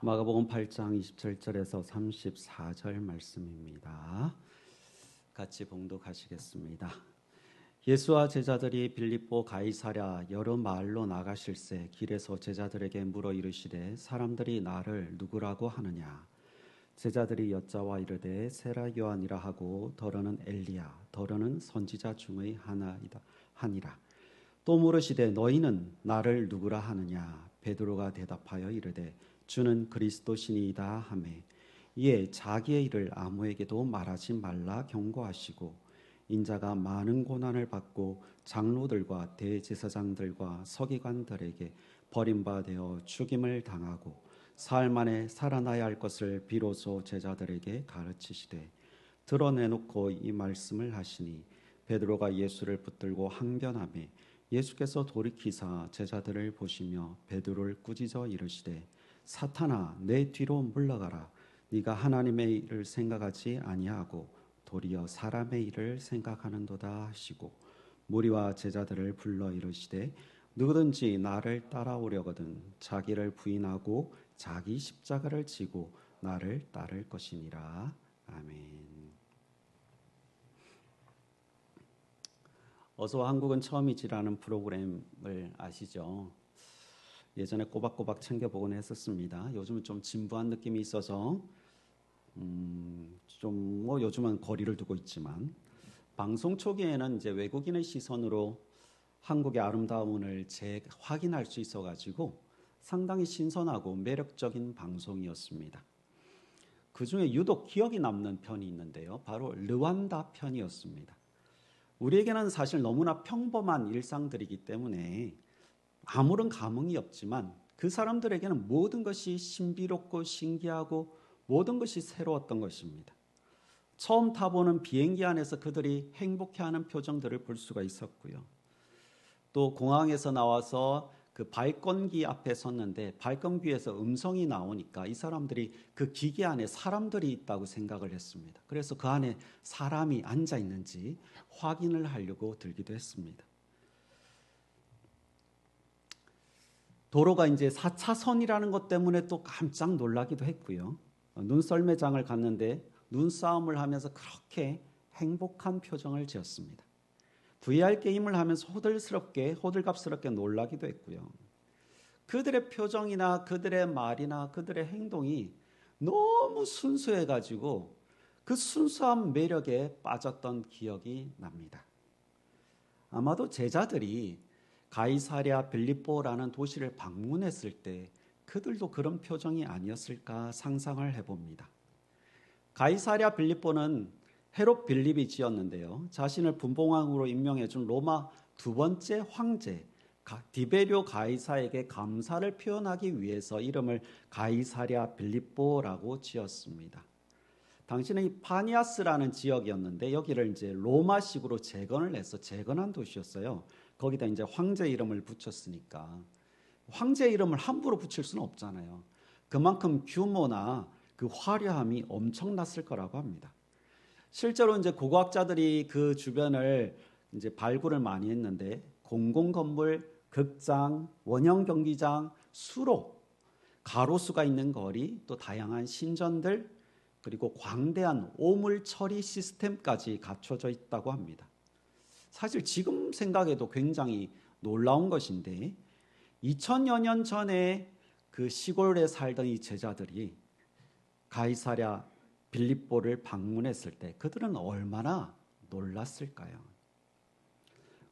마가복음 8장 27절에서 34절 말씀입니다. 같이 봉독하시겠습니다. 예수와 제자들이 빌립보 가이사랴 여러 마을로 나가실새 길에서 제자들에게 물어 이르시되 하람들이 나를 누구라고 하느냐. 제자들이 여짜와 이르되 세라 요한이라 하고 더러는 엘리야 더러는 선지자 중의 하나이다 하니라. 또 물으시되 너희는 나를 누구라 하느냐. 베드로가 대답하여 이르되 주는 그리스도시니이다 하매 이에 자기의 일을 아무에게도 말하지 말라 경고하시고 인자가 많은 고난을 받고 장로들과 대제사장들과 서기관들에게 버림받아 죽임을 당하고 사흘 만에 살아나야 할 것을 비로소 제자들에게 가르치시되 드러내놓고 이 말씀을 하시니 베드로가 예수를 붙들고 항변하매 예수께서 돌이키사 제자들을 보시며 베드로를 꾸짖어 이르시되 사탄아 내 뒤로 물러가라. 네가 하나님의 일을 생각하지 아니하고 도리어 사람의 일을 생각하는도다 하시고 무리와 제자들을 불러 이르시되 누구든지 나를 따라오려거든 자기를 부인하고 자기 십자가를 지고 나를 따를 것이니라. 아멘. 어서 한국은 처음이지라는 프로그램을 아시죠? 예전에 꼬박꼬박 챙겨보곤 했었습니다. 요즘은 좀 진부한 느낌이 있어서 좀 요즘은 거리를 두고 있지만 방송 초기에는 이제 외국인의 시선으로 한국의 아름다움을 재확인할 수 있어가지고 상당히 신선하고 매력적인 방송이었습니다. 그 중에 유독 기억이 남는 편이 있는데요. 바로 르완다 편이었습니다. 우리에게는 사실 너무나 평범한 일상들이기 때문에 아무런 감흥이 없지만 그 사람들에게는 모든 것이 신비롭고 신기하고 모든 것이 새로웠던 것입니다. 처음 타보는 비행기 안에서 그들이 행복해하는 표정들을 볼 수가 있었고요. 또 공항에서 나와서 그 발권기 앞에 섰는데 발권기에서 음성이 나오니까 이 사람들이 그 기계 안에 사람들이 있다고 생각을 했습니다. 그래서 그 안에 사람이 앉아 있는지 확인을 하려고 들기도 했습니다. 도로가 이제 4차선이라는 것 때문에 또 깜짝 놀라기도 했고요. 눈썰매장을 갔는데 눈싸움을 하면서 그렇게 행복한 표정을 지었습니다. VR 게임을 하면서 호들갑스럽게 놀라기도 했고요. 그들의 표정이나 그들의 말이나 그들의 행동이 너무 순수해가지고 그 순수한 매력에 빠졌던 기억이 납니다. 아마도 제자들이 가이사랴 빌립보라는 도시를 방문했을 때 그들도 그런 표정이 아니었을까 상상을 해봅니다. 가이사랴 빌립보는 헤롯 빌립이 지었는데요. 자신을 분봉왕으로 임명해준 로마 두 번째 황제 디베리오 가이사에게 감사를 표현하기 위해서 이름을 가이사랴 빌립보라고 지었습니다. 당시는 파니아스라는 지역이었는데 여기를 이제 로마식으로 재건을 해서 재건한 도시였어요. 거기다 이제 황제 이름을 붙였으니까 황제 이름을 함부로 붙일 수는 없잖아요. 그만큼 규모나 그 화려함이 엄청났을 거라고 합니다. 실제로 이제 고고학자들이 그 주변을 이제 발굴을 많이 했는데 공공건물, 극장, 원형 경기장, 수로, 가로수가 있는 거리, 또 다양한 신전들, 그리고 광대한 오물 처리 시스템까지 갖춰져 있다고 합니다. 사실 지금 생각해도 굉장히 놀라운 것인데 2000여 년 전에 그 시골에 살던 이 제자들이 가이사랴 빌립보를 방문했을 때 그들은 얼마나 놀랐을까요?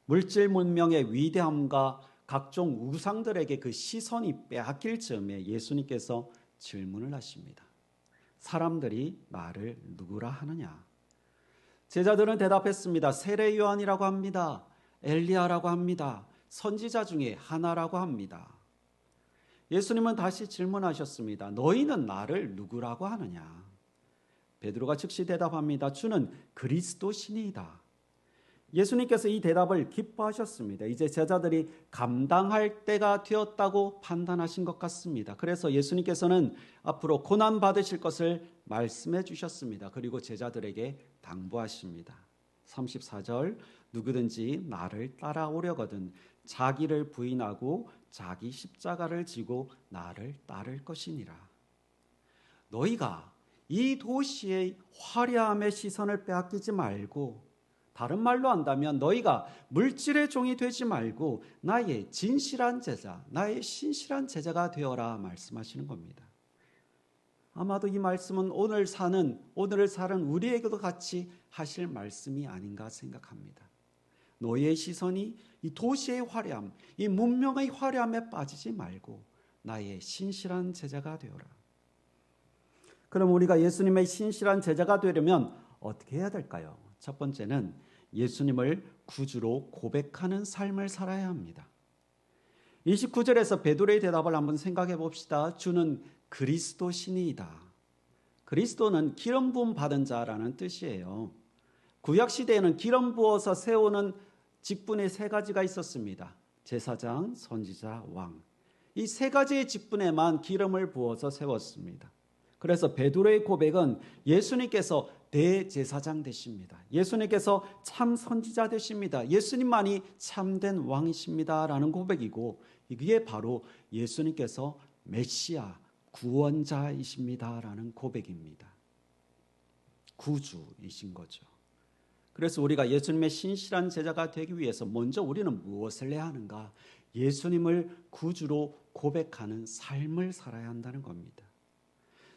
물질 문명의 위대함과 각종 우상들에게 그 시선이 빼앗길 즈음에 예수님께서 질문을 하십니다. 사람들이 나를 누구라 하느냐? 제자들은 대답했습니다. 세례 요한이라고 합니다. 엘리야라고 합니다. 선지자 중에 하나라고 합니다. 예수님은 다시 질문하셨습니다. 너희는 나를 누구라고 하느냐? 베드로가 즉시 대답합니다. 주는 그리스도시니이다. 예수님께서 이 대답을 기뻐하셨습니다. 이제 제자들이 감당할 때가 되었다고 판단하신 것 같습니다. 그래서 예수님께서는 앞으로 고난 받으실 것을 말씀해 주셨습니다. 그리고 제자들에게 당부하십니다. 34절 누구든지 나를 따라오려거든 자기를 부인하고 자기 십자가를 지고 나를 따를 것이니라. 너희가 이 도시의 화려함의 시선을 빼앗기지 말고, 다른 말로 한다면 너희가 물질의 종이 되지 말고 나의 진실한 제자, 나의 신실한 제자가 되어라 말씀하시는 겁니다. 아마도 이 말씀은 오늘을 사는 우리에게도 같이 하실 말씀이 아닌가 생각합니다. 너희의 시선이 이 도시의 화려함, 이 문명의 화려함에 빠지지 말고 나의 신실한 제자가 되어라. 그럼 우리가 예수님의 신실한 제자가 되려면 어떻게 해야 될까요? 첫 번째는 예수님을 구주로 고백하는 삶을 살아야 합니다. 29절에서 베드로의 대답을 한번 생각해 봅시다. 주는 그리스도시니이다. 그리스도는 기름 부음 받은 자라는 뜻이에요. 구약 시대에는 기름 부어서 세우는 직분의 세 가지가 있었습니다. 제사장, 선지자, 왕. 이 세 가지의 직분에만 기름을 부어서 세웠습니다. 그래서 베드로의 고백은 예수님께서 대제사장 되십니다. 예수님께서 참 선지자 되십니다. 예수님만이 참된 왕이십니다. 라는 고백이고, 이게 바로 예수님께서 메시아, 구원자이십니다. 라는 고백입니다. 구주이신 거죠. 그래서 우리가 예수님의 신실한 제자가 되기 위해서 먼저 우리는 무엇을 해야 하는가? 예수님을 구주로 고백하는 삶을 살아야 한다는 겁니다.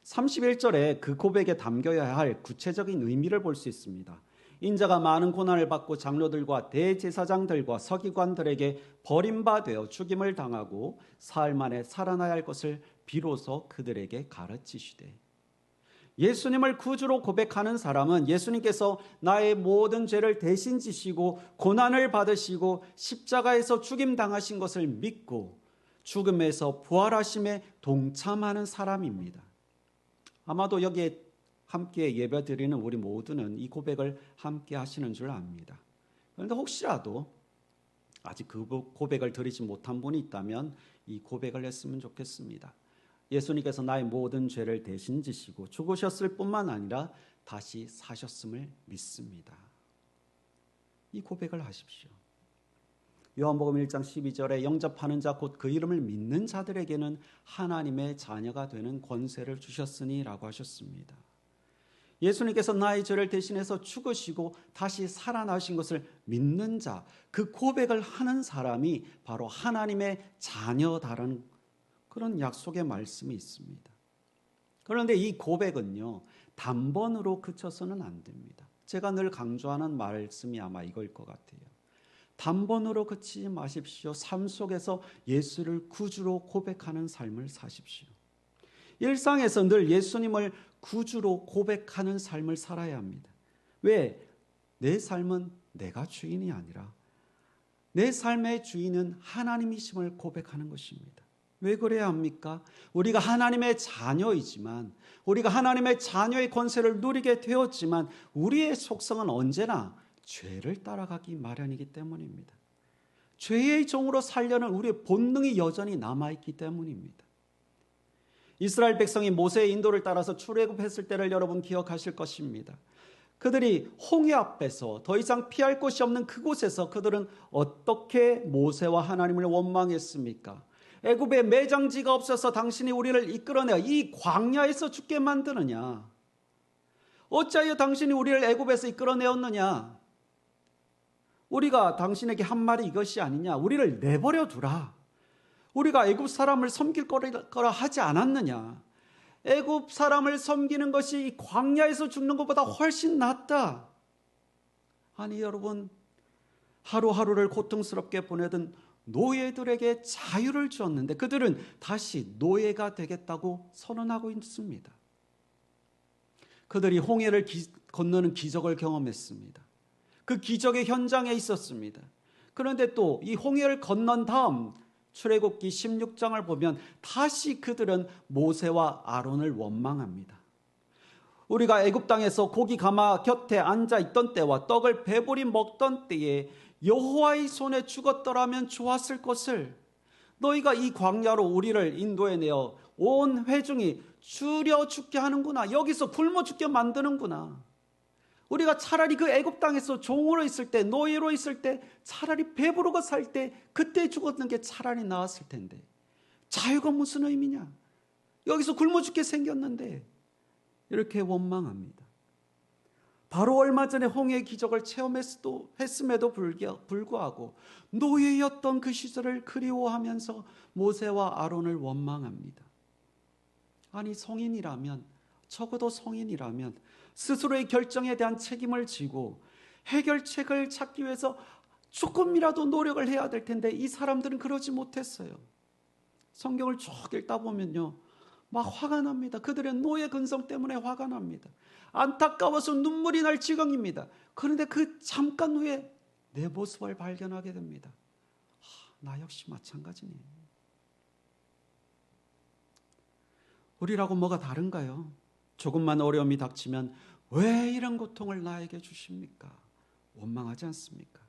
31절에 그 고백에 담겨야 할 구체적인 의미를 볼 수 있습니다. 인자가 많은 고난을 받고 장로들과 대제사장들과 서기관들에게 버림받아 죽임을 당하고 사흘 만에 살아나야 할 것을 비로소 그들에게 가르치시되. 예수님을 구주로 고백하는 사람은 예수님께서 나의 모든 죄를 대신 지시고 고난을 받으시고 십자가에서 죽임 당하신 것을 믿고 죽음에서 부활하심에 동참하는 사람입니다. 아마도 여기에 함께 예배드리는 우리 모두는 이 고백을 함께 하시는 줄 압니다. 그런데 혹시라도 아직 그 고백을 드리지 못한 분이 있다면 이 고백을 했으면 좋겠습니다. 예수님께서 나의 모든 죄를 대신 지시고 죽으셨을 뿐만 아니라 다시 사셨음을 믿습니다. 이 고백을 하십시오. 요한복음 1장 12절에 영접하는 자 곧 그 이름을 믿는 자들에게는 하나님의 자녀가 되는 권세를 주셨으니 라고 하셨습니다. 예수님께서 나의 죄를 대신해서 죽으시고 다시 살아나신 것을 믿는 자, 그 고백을 하는 사람이 바로 하나님의 자녀다라는 그런 약속의 말씀이 있습니다. 그런데 이 고백은요, 단번으로 그쳐서는 안 됩니다. 제가 늘 강조하는 말씀이 아마 이거일 것 같아요. 단번으로 그치지 마십시오. 삶 속에서 예수를 구주로 고백하는 삶을 사십시오. 일상에서 늘 예수님을 구주로 고백하는 삶을 살아야 합니다. 왜? 내 삶은 내가 주인이 아니라 내 삶의 주인은 하나님이심을 고백하는 것입니다. 왜 그래야 합니까? 우리가 하나님의 자녀이지만, 우리가 하나님의 자녀의 권세를 누리게 되었지만 우리의 속성은 언제나 죄를 따라가기 마련이기 때문입니다. 죄의 종으로 살려는 우리의 본능이 여전히 남아있기 때문입니다. 이스라엘 백성이 모세의 인도를 따라서 출애굽했을 때를 여러분 기억하실 것입니다. 그들이 홍해 앞에서 더 이상 피할 곳이 없는 그곳에서 그들은 어떻게 모세와 하나님을 원망했습니까? 애굽에 매장지가 없어서 당신이 우리를 이끌어내어 이 광야에서 죽게 만드느냐? 어찌하여 당신이 우리를 애굽에서 이끌어내었느냐? 우리가 당신에게 한 말이 이것이 아니냐? 우리를 내버려 두라. 우리가 애굽 사람을 섬길 거라 하지 않았느냐? 애굽 사람을 섬기는 것이 이 광야에서 죽는 것보다 훨씬 낫다. 아니 여러분, 하루하루를 고통스럽게 보내던 노예들에게 자유를 주었는데 그들은 다시 노예가 되겠다고 선언하고 있습니다. 그들이 홍해를 건너는 기적을 경험했습니다. 그 기적의 현장에 있었습니다. 그런데 또 이 홍해를 건넌 다음 출애굽기 16장을 보면 다시 그들은 모세와 아론을 원망합니다. 우리가 애굽 땅에서 고기 가마 곁에 앉아 있던 때와 떡을 배불리 먹던 때에 여호와의 손에 죽었더라면 좋았을 것을 너희가 이 광야로 우리를 인도해내어 온 회중이 줄여 죽게 하는구나. 여기서 굶어 죽게 만드는구나. 우리가 차라리 그 애굽 땅에서 종으로 있을 때, 노예로 있을 때, 차라리 배부르고 살 때 그때 죽었는 게 차라리 나았을 텐데 자유가 무슨 의미냐? 여기서 굶어 죽게 생겼는데 이렇게 원망합니다. 바로 얼마 전에 홍해의 기적을 체험했음에도 불구하고 노예였던 그 시절을 그리워하면서 모세와 아론을 원망합니다. 아니, 성인이라면, 적어도 성인이라면 스스로의 결정에 대한 책임을 지고 해결책을 찾기 위해서 조금이라도 노력을 해야 될 텐데 이 사람들은 그러지 못했어요. 성경을 쭉 읽다 보면요, 막 화가 납니다. 그들의 노예 근성 때문에 화가 납니다. 안타까워서 눈물이 날 지경입니다. 그런데 그 잠깐 후에 내 모습을 발견하게 됩니다. 나 역시 마찬가지네. 우리라고 뭐가 다른가요? 조금만 어려움이 닥치면 왜 이런 고통을 나에게 주십니까? 원망하지 않습니까?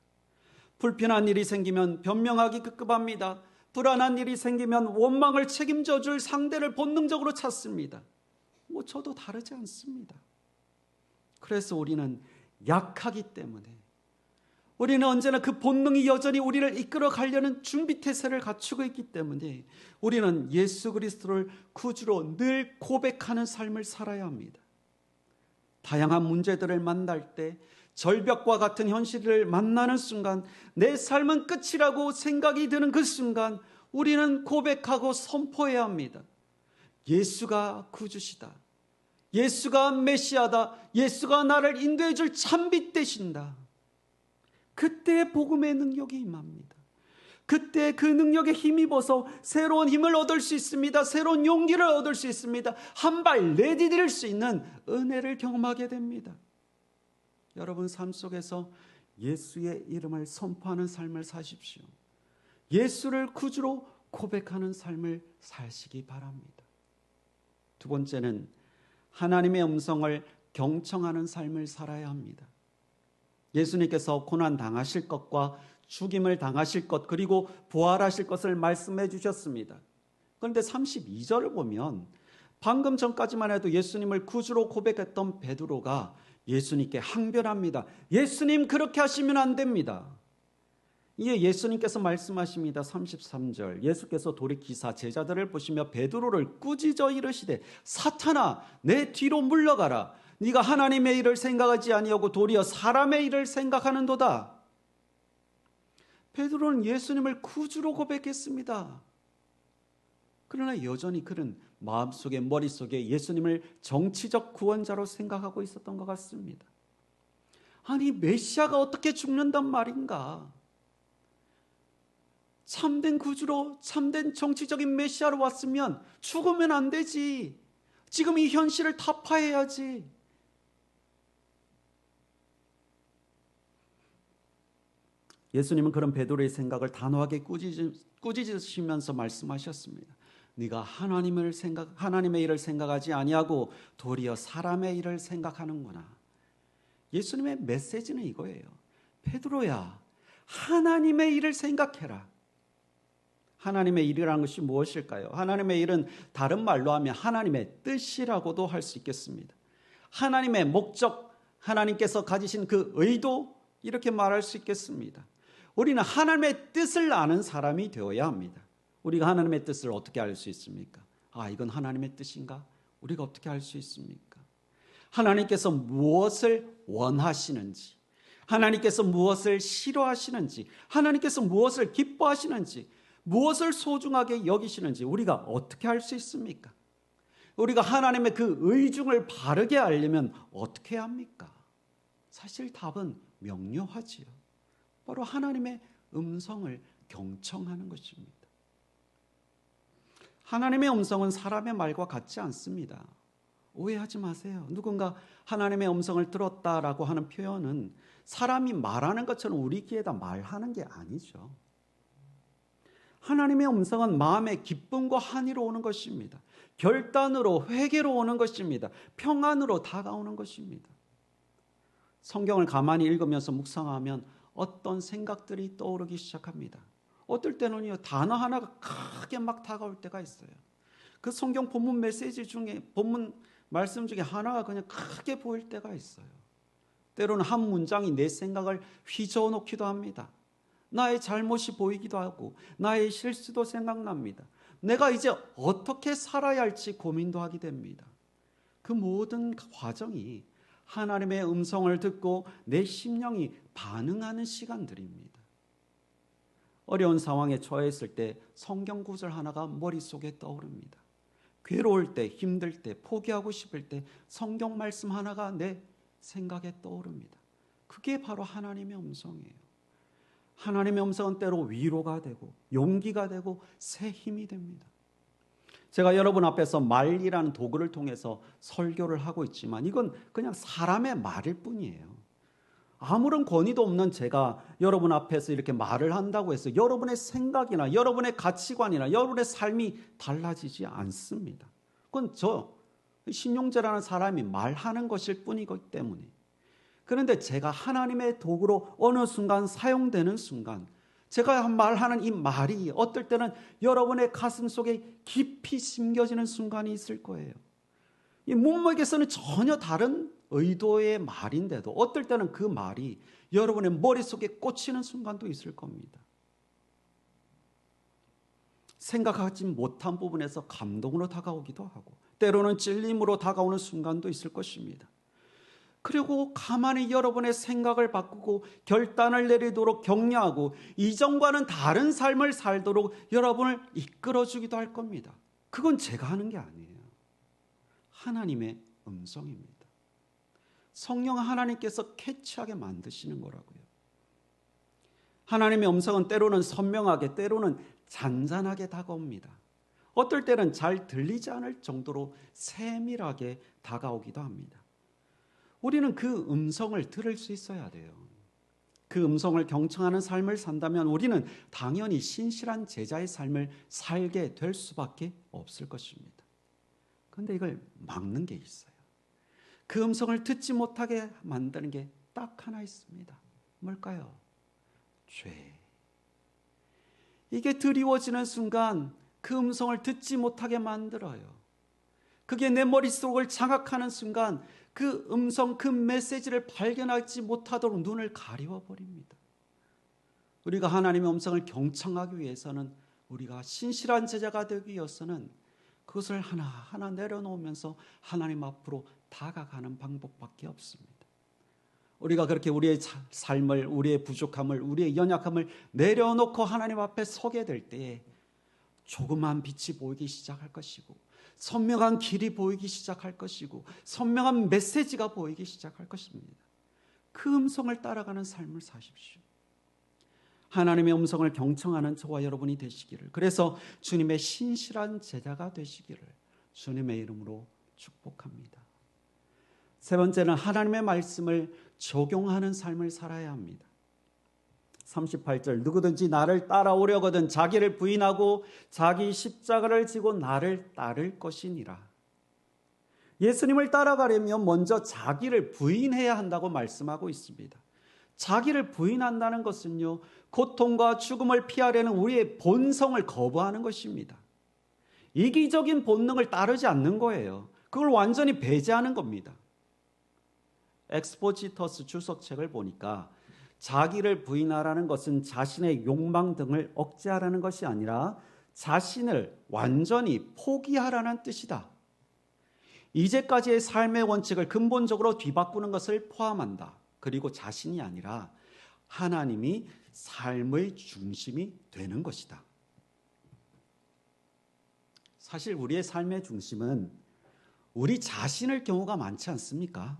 불편한 일이 생기면 변명하기 급급합니다. 불안한 일이 생기면 원망을 책임져 줄 상대를 본능적으로 찾습니다. 저도 다르지 않습니다. 그래서 우리는 약하기 때문에, 우리는 언제나 그 본능이 여전히 우리를 이끌어 가려는 준비태세를 갖추고 있기 때문에 우리는 예수 그리스도를 구주로 늘 고백하는 삶을 살아야 합니다. 다양한 문제들을 만날 때, 절벽과 같은 현실을 만나는 순간, 내 삶은 끝이라고 생각이 드는 그 순간 우리는 고백하고 선포해야 합니다. 예수가 구주시다. 예수가 메시아다. 예수가 나를 인도해 줄 참빛 되신다. 그때 복음의 능력이 임합니다. 그때 그 능력에 힘입어서 새로운 힘을 얻을 수 있습니다. 새로운 용기를 얻을 수 있습니다. 한 발 내디딜 수 있는 은혜를 경험하게 됩니다. 여러분 삶 속에서 예수의 이름을 선포하는 삶을 사십시오. 예수를 구주로 고백하는 삶을 사시기 바랍니다. 두 번째는 하나님의 음성을 경청하는 삶을 살아야 합니다. 예수님께서 고난 당하실 것과 죽임을 당하실 것, 그리고 부활하실 것을 말씀해 주셨습니다. 그런데 32절을 보면 방금 전까지만 해도 예수님을 구주로 고백했던 베드로가 예수님께 항변합니다. 예수님, 그렇게 하시면 안 됩니다. 이에 예수님께서 말씀하십니다. 33절, 예수께서 돌이키사 제자들을 보시며 베드로를 꾸짖어 이르시되 사탄아, 내 뒤로 물러가라. 네가 하나님의 일을 생각하지 아니하고 도리어 사람의 일을 생각하는도다. 베드로는 예수님을 구주로 고백했습니다. 그러나 여전히 그는 마음속에, 머릿속에 예수님을 정치적 구원자로 생각하고 있었던 것 같습니다. 아니, 메시아가 어떻게 죽는단 말인가? 참된 구주로, 참된 정치적인 메시아로 왔으면 죽으면 안 되지. 지금 이 현실을 타파해야지. 예수님은 그런 베드로의 생각을 단호하게 꾸짖으시면서 말씀하셨습니다. 네가 하나님의 일을 생각하지 아니하고 도리어 사람의 일을 생각하는구나. 예수님의 메시지는 이거예요. 베드로야, 하나님의 일을 생각해라. 하나님의 일이라는 것이 무엇일까요? 하나님의 일은 다른 말로 하면 하나님의 뜻이라고도 할 수 있겠습니다. 하나님의 목적, 하나님께서 가지신 그 의도, 이렇게 말할 수 있겠습니다. 우리는 하나님의 뜻을 아는 사람이 되어야 합니다. 우리가 하나님의 뜻을 어떻게 알 수 있습니까? 이건 하나님의 뜻인가? 우리가 어떻게 알 수 있습니까? 하나님께서 무엇을 원하시는지, 하나님께서 무엇을 싫어하시는지, 하나님께서 무엇을 기뻐하시는지, 무엇을 소중하게 여기시는지 우리가 어떻게 알 수 있습니까? 우리가 하나님의 그 의중을 바르게 알려면 어떻게 해야 합니까? 사실 답은 명료하지요. 바로 하나님의 음성을 경청하는 것입니다. 하나님의 음성은 사람의 말과 같지 않습니다. 오해하지 마세요. 누군가 하나님의 음성을 들었다라고 하는 표현은 사람이 말하는 것처럼 우리 귀에다 말하는 게 아니죠. 하나님의 음성은 마음의 기쁨과 한의로 오는 것입니다. 결단으로, 회개로 오는 것입니다. 평안으로 다가오는 것입니다. 성경을 가만히 읽으면서 묵상하면 어떤 생각들이 떠오르기 시작합니다. 어떨 때는요, 단어 하나가 크게 막 다가올 때가 있어요. 그 성경 본문 메시지 중에, 본문 말씀 중에 하나가 그냥 크게 보일 때가 있어요. 때로는 한 문장이 내 생각을 휘저어 놓기도 합니다. 나의 잘못이 보이기도 하고 나의 실수도 생각납니다. 내가 이제 어떻게 살아야 할지 고민도 하게 됩니다. 그 모든 과정이 하나님의 음성을 듣고 내 심령이 반응하는 시간들입니다. 어려운 상황에 처했을 때 성경 구절 하나가 머릿속에 떠오릅니다. 괴로울 때, 힘들 때, 포기하고 싶을 때 성경 말씀 하나가 내 생각에 떠오릅니다. 그게 바로 하나님의 음성이에요. 하나님의 음성은 때로 위로가 되고 용기가 되고 새 힘이 됩니다. 제가 여러분 앞에서 말이라는 도구를 통해서 설교를 하고 있지만 이건 그냥 사람의 말일 뿐이에요. 아무런 권위도 없는 제가 여러분 앞에서 이렇게 말을 한다고 해서 여러분의 생각이나 여러분의 가치관이나 여러분의 삶이 달라지지 않습니다. 그건 저 신용재라는 사람이 말하는 것일 뿐이기 때문에. 그런데 제가 하나님의 도구로 어느 순간 사용되는 순간 제가 말하는 이 말이 어떨 때는 여러분의 가슴 속에 깊이 심겨지는 순간이 있을 거예요. 이 문맥에서는 전혀 다른 의도의 말인데도 어떨 때는 그 말이 여러분의 머릿속에 꽂히는 순간도 있을 겁니다. 생각하지 못한 부분에서 감동으로 다가오기도 하고 때로는 찔림으로 다가오는 순간도 있을 것입니다. 그리고 가만히 여러분의 생각을 바꾸고 결단을 내리도록 격려하고 이전과는 다른 삶을 살도록 여러분을 이끌어주기도 할 겁니다. 그건 제가 하는 게 아니에요. 하나님의 음성입니다. 성령 하나님께서 캐치하게 만드시는 거라고요. 하나님의 음성은 때로는 선명하게 때로는 잔잔하게 다가옵니다. 어떨 때는 잘 들리지 않을 정도로 세밀하게 다가오기도 합니다. 우리는 그 음성을 들을 수 있어야 돼요. 그 음성을 경청하는 삶을 산다면 우리는 당연히 신실한 제자의 삶을 살게 될 수밖에 없을 것입니다. 그런데 이걸 막는 게 있어요. 그 음성을 듣지 못하게 만드는 게 딱 하나 있습니다. 뭘까요? 죄. 이게 드리워지는 순간 그 음성을 듣지 못하게 만들어요. 그게 내 머릿속을 장악하는 순간 그 음성, 그 메시지를 발견하지 못하도록 눈을 가리워 버립니다. 우리가 하나님의 음성을 경청하기 위해서는 우리가 신실한 제자가 되기 위해서는 그것을 하나하나 내려놓으면서 하나님 앞으로 다가가는 방법밖에 없습니다. 우리가 그렇게 우리의 삶을, 우리의 부족함을, 우리의 연약함을 내려놓고 하나님 앞에 서게 될 때에 조그만 빛이 보이기 시작할 것이고 선명한 길이 보이기 시작할 것이고 선명한 메시지가 보이기 시작할 것입니다. 그 음성을 따라가는 삶을 사십시오. 하나님의 음성을 경청하는 저와 여러분이 되시기를, 그래서 주님의 신실한 제자가 되시기를 주님의 이름으로 축복합니다. 세 번째는 하나님의 말씀을 적용하는 삶을 살아야 합니다. 38절, 누구든지 나를 따라오려거든 자기를 부인하고 자기 십자가를 지고 나를 따를 것이니라. 예수님을 따라가려면 먼저 자기를 부인해야 한다고 말씀하고 있습니다. 자기를 부인한다는 것은요, 고통과 죽음을 피하려는 우리의 본성을 거부하는 것입니다. 이기적인 본능을 따르지 않는 거예요. 그걸 완전히 배제하는 겁니다. 엑스포지터스 주석책을 보니까 자기를 부인하라는 것은 자신의 욕망 등을 억제하라는 것이 아니라 자신을 완전히 포기하라는 뜻이다. 이제까지의 삶의 원칙을 근본적으로 뒤바꾸는 것을 포함한다. 그리고 자신이 아니라 하나님이 삶의 중심이 되는 것이다. 사실 우리의 삶의 중심은 우리 자신의 경우가 많지 않습니까?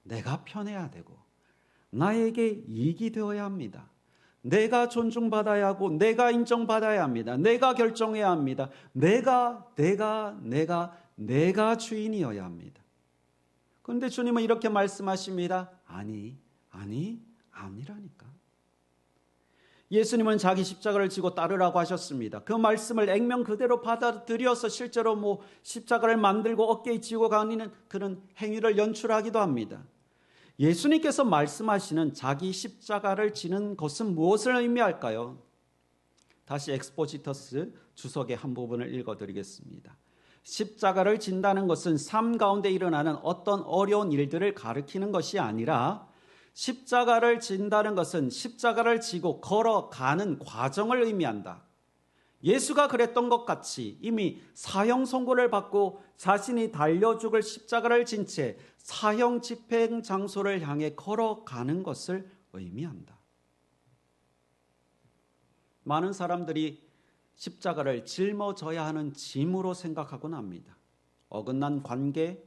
내가 편해야 되고 나에게 이익이 되어야 합니다. 내가 존중받아야 하고 내가 인정받아야 합니다. 내가 결정해야 합니다. 내가 주인이어야 합니다. 그런데 주님은 이렇게 말씀하십니다. 아니라니까. 예수님은 자기 십자가를 지고 따르라고 하셨습니다. 그 말씀을 액면 그대로 받아들여서 실제로 십자가를 만들고 어깨에 지고 가는 그런 행위를 연출하기도 합니다. 예수님께서 말씀하시는 자기 십자가를 지는 것은 무엇을 의미할까요? 다시 엑스포지터스 주석의 한 부분을 읽어드리겠습니다. 십자가를 진다는 것은 삶 가운데 일어나는 어떤 어려운 일들을 가리키는 것이 아니라 십자가를 진다는 것은 십자가를 지고 걸어가는 과정을 의미한다. 예수가 그랬던 것 같이 이미 사형 선고를 받고 자신이 달려 죽을 십자가를 진 채 사형 집행 장소를 향해 걸어가는 것을 의미한다. 많은 사람들이 십자가를 짊어져야 하는 짐으로 생각하곤 합니다. 어긋난 관계,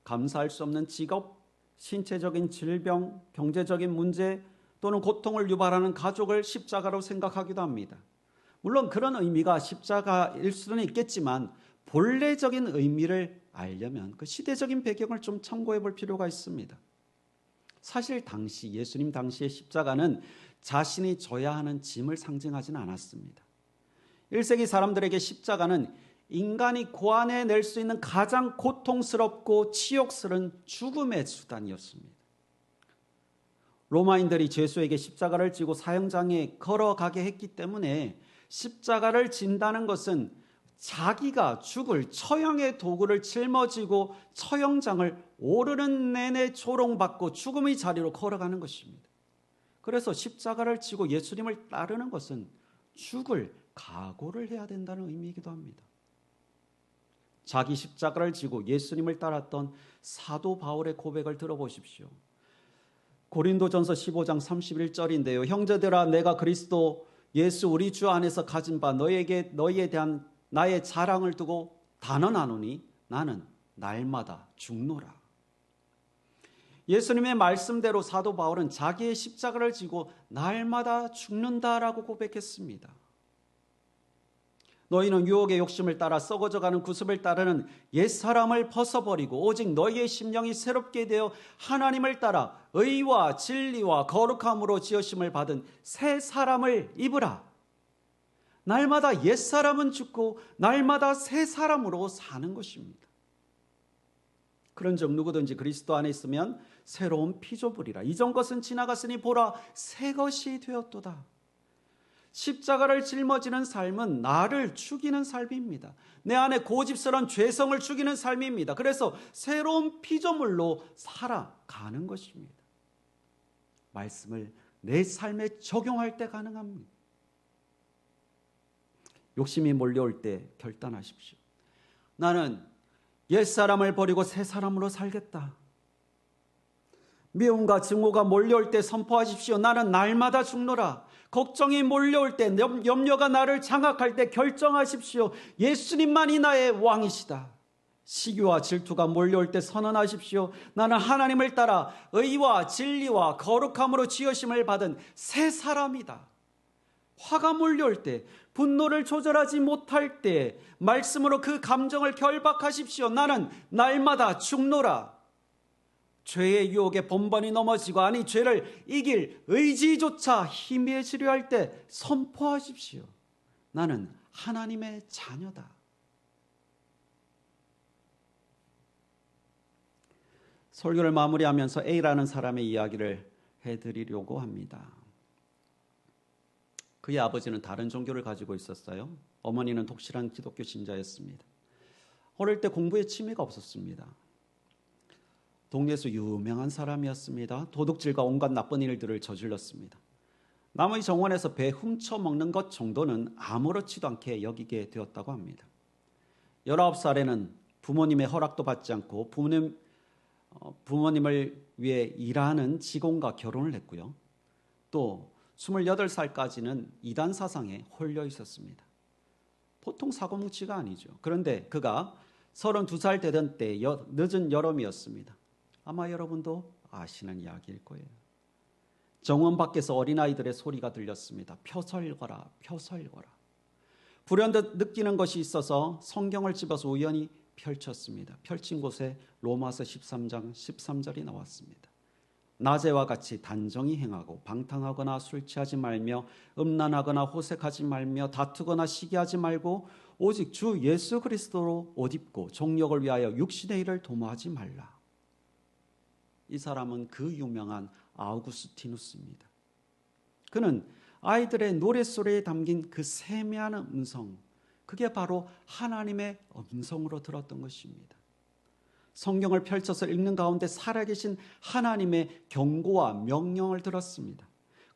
감수할 수 없는 직업, 신체적인 질병, 경제적인 문제 또는 고통을 유발하는 가족을 십자가로 생각하기도 합니다. 물론 그런 의미가 십자가일 수는 있겠지만 본래적인 의미를 알려면 그 시대적인 배경을 좀 참고해 볼 필요가 있습니다. 사실 예수님 당시의 십자가는 자신이 져야 하는 짐을 상징하지는 않았습니다. 1세기 사람들에게 십자가는 인간이 고안해낼 수 있는 가장 고통스럽고 치욕스러운 죽음의 수단이었습니다. 로마인들이 죄수에게 십자가를 지고 사형장에 걸어가게 했기 때문에 십자가를 진다는 것은 자기가 죽을 처형의 도구를 짊어지고 처형장을 오르는 내내 조롱받고 죽음의 자리로 걸어가는 것입니다. 그래서 십자가를 지고 예수님을 따르는 것은 죽을 각오를 해야 된다는 의미이기도 합니다. 자기 십자가를 지고 예수님을 따랐던 사도 바울의 고백을 들어보십시오. 고린도전서 15장 31절인데요. 형제들아, 내가 그리스도 예수 우리 주 안에서 가진 바 너희에 대한 나의 자랑을 두고 단언하노니 나는 날마다 죽노라. 예수님의 말씀대로 사도 바울은 자기의 십자가를 지고 날마다 죽는다라고 고백했습니다. 너희는 유혹의 욕심을 따라 썩어져가는 구습을 따르는 옛사람을 벗어버리고 오직 너희의 심령이 새롭게 되어 하나님을 따라 의와 진리와 거룩함으로 지으심을 받은 새 사람을 입으라. 날마다 옛사람은 죽고 날마다 새 사람으로 사는 것입니다. 그런즉 누구든지 그리스도 안에 있으면 새로운 피조물이라. 이전 것은 지나갔으니 보라 새 것이 되었도다. 십자가를 짊어지는 삶은 나를 죽이는 삶입니다. 내 안에 고집스러운 죄성을 죽이는 삶입니다. 그래서 새로운 피조물로 살아가는 것입니다. 말씀을 내 삶에 적용할 때 가능합니다. 욕심이 몰려올 때 결단하십시오. 나는 옛사람을 버리고 새 사람으로 살겠다. 미움과 증오가 몰려올 때 선포하십시오. 나는 날마다 죽노라. 걱정이 몰려올 때, 염려가 나를 장악할 때 결정하십시오. 예수님만이 나의 왕이시다. 시기와 질투가 몰려올 때 선언하십시오. 나는 하나님을 따라 의와 진리와 거룩함으로 지으심을 받은 새 사람이다. 화가 몰려올 때, 분노를 조절하지 못할 때 말씀으로 그 감정을 결박하십시오. 나는 날마다 죽노라. 죄의 유혹에 번번이 넘어지고 아니 죄를 이길 의지조차 희미해지려 할 때 선포하십시오. 나는 하나님의 자녀다. 설교를 마무리하면서 A라는 사람의 이야기를 해드리려고 합니다. 그의 아버지는 다른 종교를 가지고 있었어요. 어머니는 독실한 기독교 신자였습니다. 어릴 때 공부에 취미가 없었습니다. 동네에서 유명한 사람이었습니다. 도둑질과 온갖 나쁜 일들을 저질렀습니다. 남의 정원에서 배 훔쳐먹는 것 정도는 아무렇지도 않게 여기게 되었다고 합니다. 19살에는 부모님의 허락도 받지 않고 부모님을 위해 일하는 직원과 결혼을 했고요. 또 28살까지는 이단 사상에 홀려 있었습니다. 보통 사고뭉치가 아니죠. 그런데 그가 32살 되던 때 늦은 여름이었습니다. 아마 여러분도 아시는 이야기일 거예요. 정원 밖에서 어린아이들의 소리가 들렸습니다. 펴서 읽어라, 펴서 읽어라. 불현듯 느끼는 것이 있어서 성경을 집어서 우연히 펼쳤습니다. 펼친 곳에 로마서 13장 13절이 나왔습니다. 낮에와 같이 단정히 행하고 방탕하거나 술 취하지 말며 음란하거나 호색하지 말며 다투거나 시기하지 말고 오직 주 예수 그리스도로 옷 입고 종력을 위하여 육신의 일을 도모하지 말라. 이 사람은 그 유명한 아우구스티누스입니다. 그는 아이들의 노랫소리에 담긴 그 세미한 음성, 그게 바로 하나님의 음성으로 들었던 것입니다. 성경을 펼쳐서 읽는 가운데 살아계신 하나님의 경고와 명령을 들었습니다.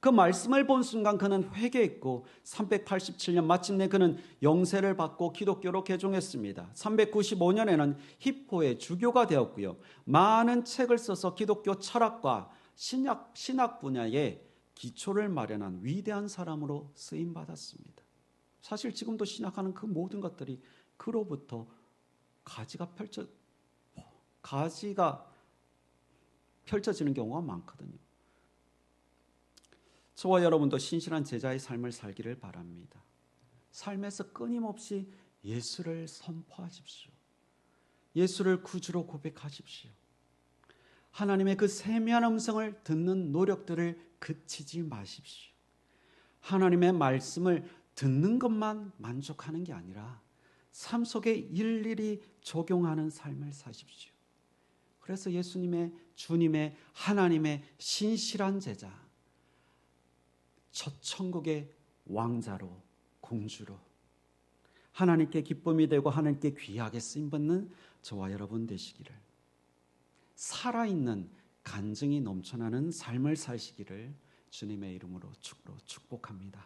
그 말씀을 본 순간 그는 회개했고 387년 마침내 그는 영세를 받고 기독교로 개종했습니다. 395년에는 히포의 주교가 되었고요. 많은 책을 써서 기독교 철학과 신학 분야에 기초를 마련한 위대한 사람으로 쓰임받았습니다. 사실 지금도 신학하는 그 모든 것들이 그로부터 가지가 펼쳐지는 경우가 많거든요. 저와 여러분도 신실한 제자의 삶을 살기를 바랍니다. 삶에서 끊임없이 예수를 선포하십시오. 예수를 구주로 고백하십시오. 하나님의 그 세미한 음성을 듣는 노력들을 그치지 마십시오. 하나님의 말씀을 듣는 것만 만족하는 게 아니라 삶 속에 일일이 적용하는 삶을 사십시오. 그래서 예수님의, 주님의, 하나님의 신실한 제자, 첫 천국의 왕자로, 공주로 하나님께 기쁨이 되고 하나님께 귀하게 쓰임받는 저와 여러분 되시기를, 살아있는 간증이 넘쳐나는 삶을 사시기를 주님의 이름으로 축복합니다.